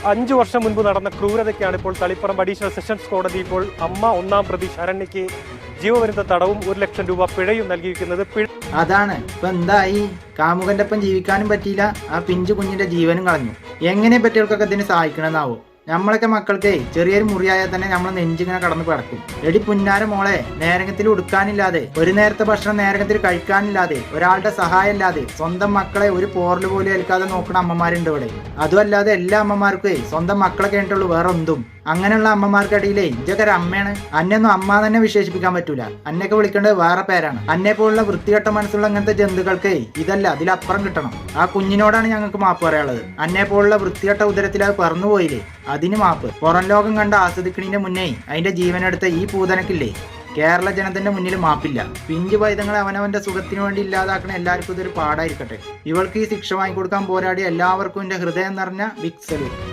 5 വർഷം മുൻപ് നടന്ന ക്രൂരതയ്ക്കാണ് ഇപ്പോൾ തളിപ്പറമ്പ് അഡീഷണൽ സെഷൻസ് കോടതി ഇപ്പോൾ അമ്മ 1-ാം പ്രതി ശരണ്യയ്ക്ക് ജീവപര്യന്ത തടവും 1 ലക്ഷം രൂപ പിഴയും നൽകിയിരിക്കുന്നത്. അതാണ് ഇപ്പൊ എന്തായി, കാമുകന്റെ ഒപ്പം ജീവിക്കാനും പറ്റിയില്ല, ആ പിഞ്ചു കുഞ്ഞിന്റെ ജീവനും കളഞ്ഞു. എങ്ങനെ പറ്റിയവർക്കൊക്കെ ഇതിന് സഹായിക്കണമെന്നാവോ? നമ്മളൊക്കെ മക്കൾക്ക് ചെറിയൊരു മുറിയായാൽ തന്നെ നമ്മൾ നെഞ്ചിങ്ങനെ കടന്ന് കിടക്കും. എടി പുന്നാര മോളെ, നേരത്തിൽ ഉടുക്കാനില്ലാതെ, ഒരു നേരത്തെ ഭക്ഷണം നേരത്തിൽ കഴിക്കാനില്ലാതെ, ഒരാളുടെ സഹായം ഇല്ലാതെ സ്വന്തം മക്കളെ ഒരു പോറൽ പോലും ഏൽക്കാതെ നോക്കുന്ന അമ്മമാരുണ്ട് ഇവിടെ. അതുമല്ലാതെ എല്ലാ അമ്മമാർക്കും സ്വന്തം മക്കളെ കഴിഞ്ഞിട്ടുള്ളൂ വേറെ ഒന്നും. അങ്ങനെയുള്ള അമ്മമാർക്കിടയിലേ ഇതൊക്കെ ഒരു അമ്മയാണ്. അന്നൊന്നും അമ്മ തന്നെ വിശേഷിപ്പിക്കാൻ പറ്റൂല, അന്നൊക്കെ വിളിക്കേണ്ടത് വേറെ പേരാണ്. അന്നെ പോലുള്ള വൃത്തികെട്ട മനസ്സുള്ള അങ്ങനത്തെ ജന്തുക്കൾക്ക് ഇതല്ല, അതിലപ്പുറം കിട്ടണം. ആ കുഞ്ഞിനോടാണ് ഞങ്ങൾക്ക് മാപ്പ് പറയാനുള്ളത്. അന്നെ പോലുള്ള വൃത്തികെട്ട ഉദരത്തിൽ അത് പറന്നുപോയില്ലേ, അതിന് മാപ്പ്. പുറം ലോകം കണ്ട് ആസ്വദിക്കണീന്റെ മുന്നേ അതിന്റെ ജീവനെടുത്ത ഈ പൂതനക്കില്ലേ കേരള ജനത്തിന്റെ മുന്നിൽ മാപ്പില്ല. പിഞ്ചു പൈതങ്ങളെ അവനവന്റെ സുഖത്തിന് വേണ്ടി ഇല്ലാതാക്കണ എല്ലാവർക്കും ഇതൊരു പാടായിരിക്കട്ടെ. ഇവൾക്ക് ഈ ശിക്ഷ വാങ്ങിക്കൊടുക്കാൻ പോരാടിയ എല്ലാവർക്കും എന്റെ ഹൃദയം നിറഞ്ഞ ബിഗ് സല്യൂട്ട്.